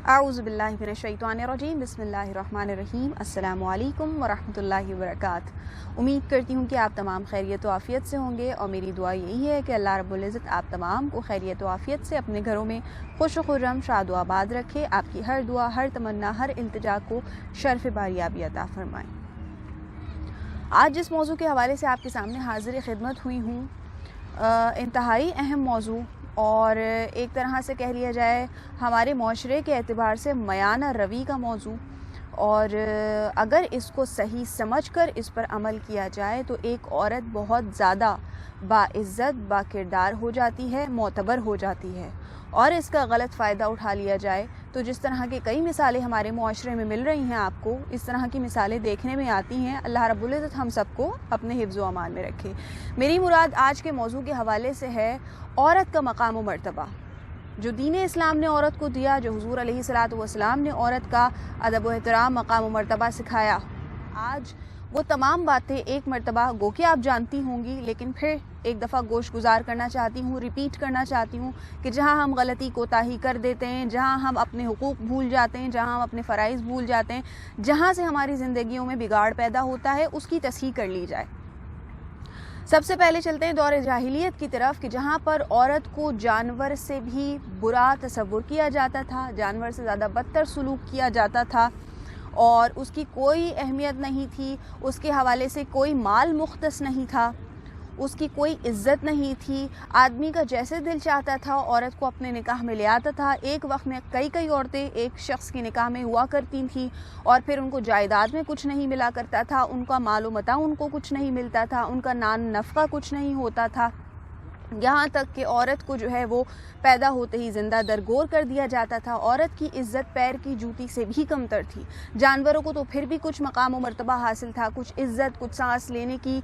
अऊज़ु बिल्लाहि मिनश्शैतानिर्रजीम बिस्मिल्लाहिर्रहमानिर्रहीम अस्सलामु अलैकुम वरहमतुल्लाहि वबरकातुहू। उम्मीद करती हूँ कि आप तमाम खैरियत व आफ़ियत से होंगे और मेरी दुआ यही है कि अल्लाह रब्बुल इज़्ज़त आप तमाम को खैरियत व आफ़ियत से अपने घरों में खुश व खुर्रम शाद व आबाद रखे। आपकी हर दुआ, हर तमन्ना, हर इल्तिजा को शर्फ़ बारियाबी अता फ़रमाएँ। आज जिस मौजू के हवाले से आपके सामने हाज़िर खिदमत हुई हूँ, इंतहाई अहम मौजू और एक तरह से कह लिया जाए हमारे माशरे के एतबार से मयाना रवी का मौजू, और अगर इसको सही समझकर इस पर अमल किया जाए तो एक औरत बहुत ज़्यादा बाइज़्ज़त बाकिरदार हो जाती है, मोतबर हो जाती है। और इसका गलत फ़ायदा उठा लिया जाए तो जिस तरह की कई मिसालें हमारे मुआशरे में मिल रही हैं, आपको इस तरह की मिसालें देखने में आती हैं। अल्लाह रब्बुल इज़्ज़त हम सबको अपने हिफ्ज़ व अमान में रखे। मेरी मुराद आज के मौजू के हवाले से है औरत का मकाम व मर्तबा, जो दीन इस्लाम ने औरत को दिया, जो हुज़ूर अलैहिस्सलातु वस्सलाम ने औरत का अदब व एहतराम, मकाम व मर्तबा सिखाया। आज वो तमाम बातें एक मर्तबा गो कि आप जानती होंगी, लेकिन फिर एक दफ़ा गोश गुजार करना चाहती हूँ, रिपीट करना चाहती हूँ कि जहाँ हम गलती कोताही कर देते हैं, जहाँ हम अपने हुकूक भूल जाते हैं, जहाँ हम अपने फ़राइज़ भूल जाते हैं, जहाँ से हमारी ज़िंदगियों में बिगाड़ पैदा होता है, उसकी तस्हीह कर ली जाए। सबसे पहले चलते हैं दौर जाहिलियत की तरफ कि जहाँ पर औरत को जानवर से भी बुरा तसव्वुर किया जाता था, जानवर से ज़्यादा बदतर सलूक किया जाता था और उसकी कोई अहमियत नहीं थी, उसके हवाले से कोई माल मुख्तस नहीं था, उसकी कोई इज़्ज़त नहीं थी। आदमी का जैसे दिल चाहता था औरत को अपने निकाह में ले आता था। एक वक्त में कई औरतें एक शख्स के निकाह में हुआ करती थीं और फिर उनको जायदाद में कुछ नहीं मिला करता था, उनका मालो मता उनको कुछ नहीं मिलता था, उनका नान नफ़क़ा कुछ नहीं होता था। यहाँ तक कि औरत को जो है वो पैदा होते ही ज़िंदा दरगोर कर दिया जाता था। औरत की इज़्ज़त पैर की जूती से भी कमतर थी। जानवरों को तो फिर भी कुछ मकाम व मर्तबा हासिल था, कुछ इज़्ज़त, कुछ सांस लेने की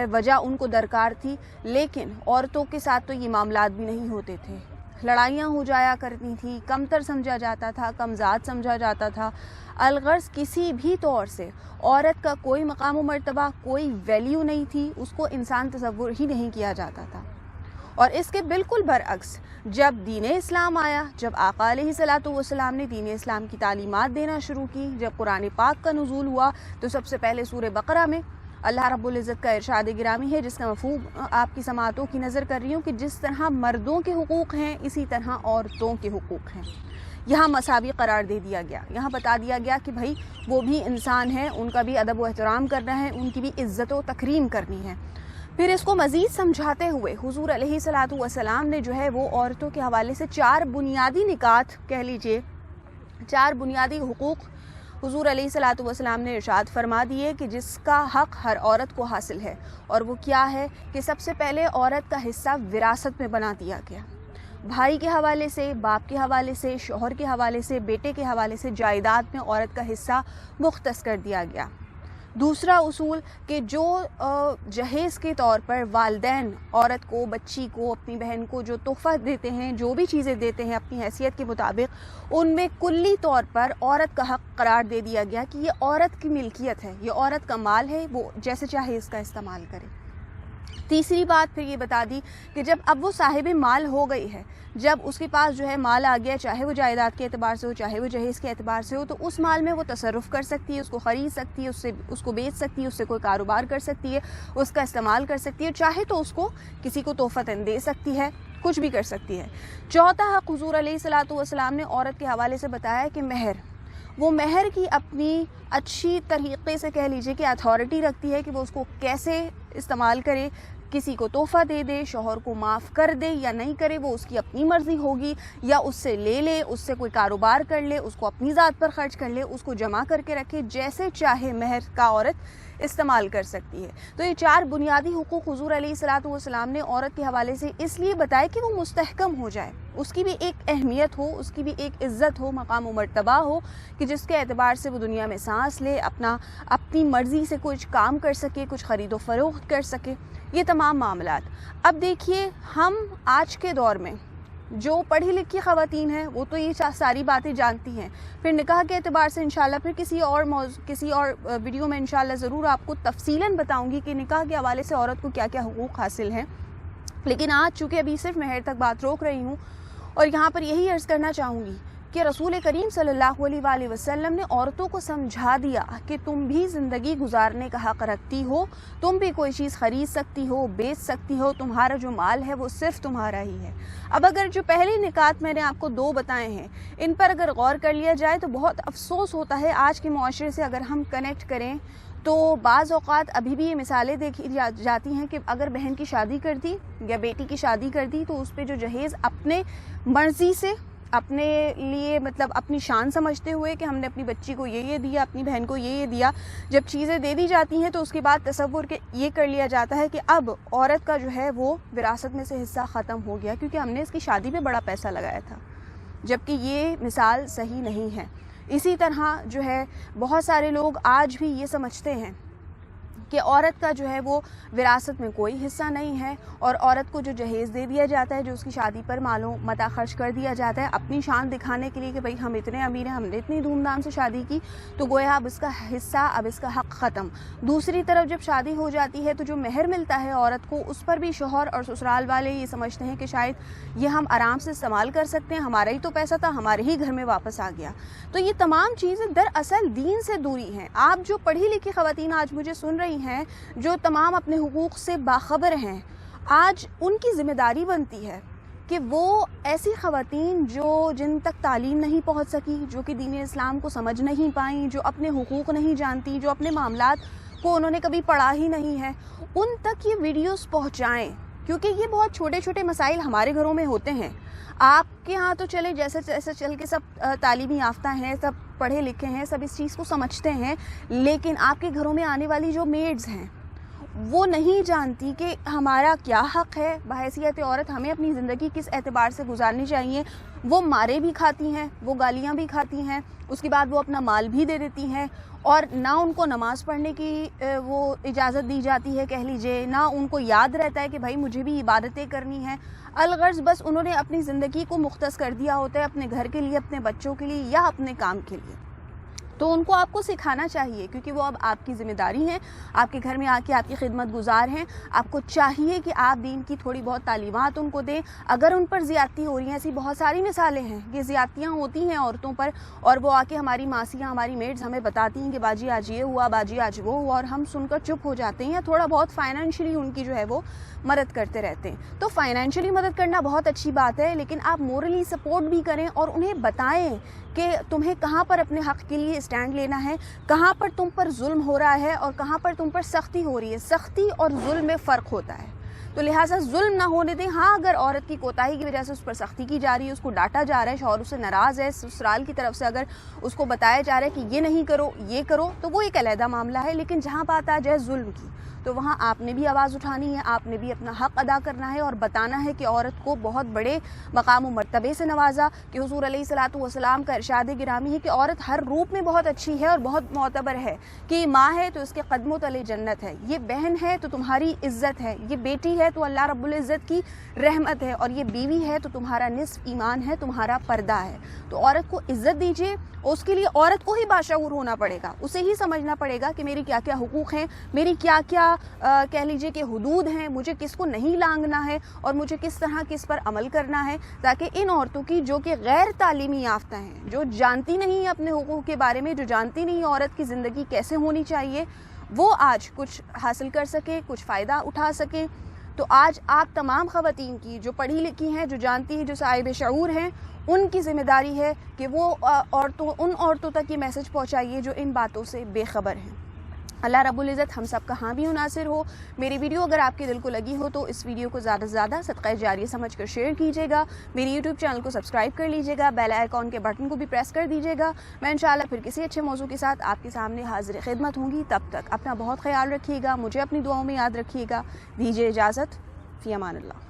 वजह उनको दरकार थी, लेकिन औरतों के साथ तो ये मामलात भी नहीं होते थे। लड़ाइयाँ हो जाया करती थी, कमतर समझा जाता था, कमज़ाद समझा जाता था। अलगर्ज़ किसी भी तौर से औरत का कोई मकाम व मर्तबा, कोई वैल्यू नहीं थी, उसको इंसान तसव्वुर ही नहीं किया जाता था। और इसके बिल्कुल बरअक्स जब दीन इस्लाम आया, जब आका अलैहिस्सलातु वस्सलाम ने दीन इस्लाम की तालीमात देना शुरू की, जब कुरान पाक का नुज़ूल हुआ, तो सबसे पहले सूरह बकरा में अल्लाह रब्बुल इज़्ज़त का इरशाद गिरामी है, जिसका मफ़हूम आपकी समातों की नज़र कर रही हूँ कि जिस तरह मर्दों के हुकूक़ हैं इसी तरह औरतों के हुकूक़ हैं। यहाँ मसावी करार दे दिया गया, यहाँ बता दिया गया कि भाई वो भी इंसान हैं, उनका भी अदब व एहतराम करना है, उनकी भी इज़्ज़त व तकरीम करनी है। फिर इसको मज़ीद समझाते हुए हुज़ूर अलैहिस्सलातु वस्सलाम ने जो है वो औरतों के हवाले से 4 बुनियादी निकात कह लीजिए, 4 बुनियादी हुकूक़ हुज़ूर अलैहिस्सलातु वस्सलाम ने इरशाद फरमा दिए कि जिसका हक़ हर औरत को हासिल है। और वो क्या है कि सबसे पहले औरत का हिस्सा विरासत में बना दिया गया। भाई के हवाले से, बाप के हवाले से, शौहर के हवाले से, बेटे के हवाले से जायदाद में औरत का हिस्सा मुख्तस कर दिया गया। दूसरा उसूल कि जो जहेज़ के तौर पर वालिदैन औरत को, बच्ची को, अपनी बहन को जो तोहफ़ा देते हैं, जो भी चीज़ें देते हैं अपनी हैसियत के मुताबिक, उनमें कुल्ली तौर पर औरत का हक़ करार दे दिया गया कि ये औरत की मिल्कियत है, ये औरत का माल है, वो जैसे चाहे इसका इस्तेमाल करे। तीसरी बात फिर ये बता दी कि जब अब वो साहिब माल हो गई है, जब उसके पास जो है माल आ गया, चाहे वो जायदाद के एतबार से हो, चाहे वो जहेज़ के एतबार से हो, तो उस माल में वो तसर्रुफ़ कर सकती है, उसको ख़रीद सकती है, उसको बेच सकती है, उससे कोई कारोबार कर सकती है, उसका इस्तेमाल कर सकती है, चाहे तो उसको किसी को तोहफ़तन दे सकती है, कुछ भी कर सकती है। चौथा हक़ हुज़ूर अलैहिस्सलातु वस्सलाम ने औरत के हवाले से बताया कि महर, वो महर की अपनी अच्छी तरीक़े से कह लीजिए कि अथॉरिटी रखती है कि वो उसको कैसे इस्तेमाल करे, किसी को तोहफ़ा दे दे, शौहर को माफ़ कर दे या नहीं करे, वो उसकी अपनी मर्ज़ी होगी, या उससे ले ले, उससे कोई कारोबार कर ले, उसको अपनी ज़ात पर ख़र्च कर ले, उसको जमा करके रखे, जैसे चाहे महर का औरत इस्तेमाल कर सकती है। तो ये 4 बुनियादी हुकूक़ हुज़ूर अलैहिस्सलातु वस्सलाम ने औरत के हवाले से इसलिए बताए कि वो मुस्तहकम हो जाए, उसकी भी एक अहमियत हो, उसकी भी एक इज़्ज़त हो, मकाम व मर्तबा हो कि जिसके एतबार से वो दुनिया में सांस ले, अपनी मर्ज़ी से कुछ काम कर सके, कुछ ख़रीदो फ़रोख्त कर सके, ये तमाम मामलात। अब देखिए, हम आज के दौर में जो पढ़ी लिखी ख़वातीन हैं वो तो ये सारी बातें जानती हैं। फिर निकाह के एतबार से इंशाल्लाह फिर किसी और वीडियो में इंशाल्लाह ज़रूर आपको तफसीलन बताऊंगी कि निकाह के हवाले से औरत को क्या क्या हुकूक़ हासिल हैं। लेकिन आज चूँकि अभी सिर्फ महर तक बात रोक रही हूँ और यहाँ पर यही अर्ज़ करना चाहूँगी کہ رسول کریم صلی اللہ علیہ وسلم نے عورتوں کو سمجھا دیا کہ تم بھی زندگی گزارنے کا حق رکھتی ہو، تم بھی کوئی چیز خرید سکتی ہو، بیچ سکتی ہو، تمہارا جو مال ہے وہ صرف تمہارا ہی ہے۔ اب اگر جو پہلی نکات میں نے آپ کو 2 بتائے ہیں، ان پر اگر غور کر لیا جائے تو بہت افسوس ہوتا ہے آج کے معاشرے سے اگر ہم کنیکٹ کریں تو بعض اوقات ابھی بھی یہ مثالیں دیکھی جاتی ہیں کہ اگر بہن کی شادی کر دی یا بیٹی کی شادی کر دی تو اس پہ جو جہیز اپنے مرضی سے، اپنے لیے مطلب اپنی شان سمجھتے ہوئے کہ ہم نے اپنی بچی کو یہ دیا، اپنی بہن کو یہ دیا، جب چیزیں دے دی جاتی ہیں تو اس کے بعد تصور کہ یہ کر لیا جاتا ہے کہ اب عورت کا جو ہے وہ وراثت میں سے حصہ ختم ہو گیا کیونکہ ہم نے اس کی شادی پہ بڑا پیسہ لگایا تھا، جبکہ یہ مثال صحیح نہیں ہے۔ اسی طرح جو ہے بہت سارے لوگ آج بھی یہ سمجھتے ہیں کہ عورت کا جو ہے وہ وراثت میں کوئی حصہ نہیں ہے، اور عورت کو جو جہیز دے دیا جاتا ہے، جو اس کی شادی پر مال و متاع خرچ کر دیا جاتا ہے اپنی شان دکھانے کے لیے کہ بھئی ہم اتنے امیر ہیں، ہم نے اتنی دھوم دھام سے شادی کی، تو گویا اب اس کا حصہ، اب اس کا حق ختم۔ دوسری طرف جب شادی ہو جاتی ہے تو جو مہر ملتا ہے عورت کو، اس پر بھی شوہر اور سسرال والے یہ سمجھتے ہیں کہ شاید یہ ہم آرام سے استعمال کر سکتے ہیں، ہمارا ہی تو پیسہ تھا، ہمارے ہی گھر میں واپس آ گیا۔ تو یہ تمام چیزیں دراصل دین سے دوری ہیں۔ آپ جو پڑھی لکھی خواتین آج مجھے سن رہی ہیں، جو تمام اپنے حقوق سے باخبر ہیں، آج ان کی ذمہ داری بنتی ہے کہ وہ ایسی خواتین جن تک تعلیم نہیں پہنچ سکی، جو کہ دین اسلام کو سمجھ نہیں پائیں، جو اپنے حقوق نہیں جانتی، جو اپنے معاملات کو انہوں نے کبھی پڑھا ہی نہیں ہے، ان تک یہ ویڈیوز پہنچائیں، کیونکہ یہ بہت چھوٹے چھوٹے مسائل ہمارے گھروں میں ہوتے ہیں۔ آپ کے ہاں تو چلے جیسے چل کے سب تعلیمی یافتہ ہیں، سب پڑھے لکھے ہیں، سب اس چیز کو سمجھتے ہیں، لیکن آپ کے گھروں میں آنے والی جو میڈز ہیں وہ نہیں جانتی کہ ہمارا کیا حق ہے بحیثیت عورت، ہمیں اپنی زندگی کس اعتبار سے گزارنی چاہیے۔ وہ مارے بھی کھاتی ہیں، وہ گالیاں بھی کھاتی ہیں، اس کے بعد وہ اپنا مال بھی دے دیتی ہیں، اور نہ ان کو نماز پڑھنے کی وہ اجازت دی جاتی ہے کہہ لیجئے، نہ ان کو یاد رہتا ہے کہ بھائی مجھے بھی عبادتیں کرنی ہیں۔ الغرض بس انہوں نے اپنی زندگی کو مختص کر دیا ہوتا ہے اپنے گھر کے لیے، اپنے بچوں کے لیے یا اپنے کام کے لیے۔ تو ان کو آپ کو سکھانا چاہیے، کیونکہ وہ اب آپ کی ذمہ داری ہیں، آپ کے گھر میں آ کے آپ کی خدمت گزار ہیں، آپ کو چاہیے کہ آپ دین کی تھوڑی بہت تعلیمات ان کو دیں۔ اگر ان پر زیادتی ہو رہی ہیں، ایسی بہت ساری مثالیں ہیں کہ زیادتیاں ہوتی ہیں عورتوں پر، اور وہ آ کے ہماری ماسیاں، ہماری میڈز ہمیں بتاتی ہیں کہ باجی آج یہ ہوا، باجی آج وہ ہوا، اور ہم سن کر چپ ہو جاتے ہیں، یا تھوڑا بہت فائنینشلی ان کی جو ہے وہ مدد کرتے رہتے ہیں۔ تو فائنینشلی مدد کرنا بہت اچھی بات ہے، لیکن آپ مورلی سپورٹ بھی کریں اور انہیں بتائیں کہ تمہیں کہاں پر اپنے حق کے لیے اسٹینڈ لینا ہے، کہاں پر تم پر ظلم ہو رہا ہے اور کہاں پر تم پر سختی ہو رہی ہے۔ سختی اور ظلم میں فرق ہوتا ہے، تو لہٰذا ظلم نہ ہونے دیں۔ ہاں اگر عورت کی کوتاہی کی وجہ سے اس پر سختی کی جا رہی ہے، اس کو ڈانٹا جا رہا ہے، شوہر اس سے ناراض ہے، سسرال کی طرف سے اگر اس کو بتایا جا رہا ہے کہ یہ نہیں کرو، یہ کرو، تو وہ ایک علیحدہ معاملہ ہے۔ لیکن جہاں بات آ جائے ظلم کی، تو وہاں آپ نے بھی آواز اٹھانی ہے، آپ نے بھی اپنا حق ادا کرنا ہے اور بتانا ہے کہ عورت کو بہت بڑے مقام و مرتبے سے نوازا، کہ حضور علیہ الصلوۃ والسلام کا ارشاد گرامی ہے کہ عورت ہر روپ میں بہت اچھی ہے اور بہت معتبر ہے، کہ ماں ہے تو اس کے قدموں تلے جنت ہے، یہ بہن ہے تو تمہاری عزت ہے، یہ بیٹی ہے تو اللہ رب العزت کی رحمت ہے، اور یہ بیوی ہے تو تمہارا نصف ایمان ہے، تمہارا پردہ ہے۔ تو عورت کو عزت دیجیے، اس کے لیے عورت کو ہی باشعور ہونا پڑے گا، اسے ہی سمجھنا پڑے گا کہ میری کیا کیا حقوق ہیں، میری کیا کیا کہہ لیجئے کہ حدود ہیں، مجھے کس کو نہیں لانگھنا ہے اور مجھے کس طرح کس پر عمل کرنا ہے، تاکہ ان عورتوں کی جو کہ غیر تعلیمی یافتہ ہیں، جو جانتی نہیں اپنے حقوق کے بارے میں، جو جانتی نہیں عورت کی زندگی کیسے ہونی چاہیے، وہ آج کچھ حاصل کر سکے، کچھ فائدہ اٹھا سکے۔ تو آج آپ تمام خواتین کی جو پڑھی لکھی ہیں، جو جانتی ہیں، جو صاحب شعور ہیں، ان کی ذمہ داری ہے کہ وہ ان عورتوں تک یہ میسج پہنچائیے جو ان باتوں سے بے خبر ہیں۔ اللہ رب العزت ہم سب کا حامی و ناصر ہو۔ میری ویڈیو اگر آپ کے دل کو لگی ہو تو اس ویڈیو کو زیادہ سے زیادہ صدقہ جاریہ سمجھ کر شیئر کیجیے گا، میری یوٹیوب چینل کو سبسکرائب کر لیجیے گا، بیل آئیکن کے بٹن کو بھی پریس کر دیجیے گا۔ میں انشاءاللہ پھر کسی اچھے موضوع کے ساتھ آپ کے سامنے حاضر خدمت ہوں گی۔ تب تک اپنا بہت خیال رکھیے گا، مجھے اپنی دعاؤں میں یاد رکھیے گا۔ دیجیے اجازت، فی امان اللہ۔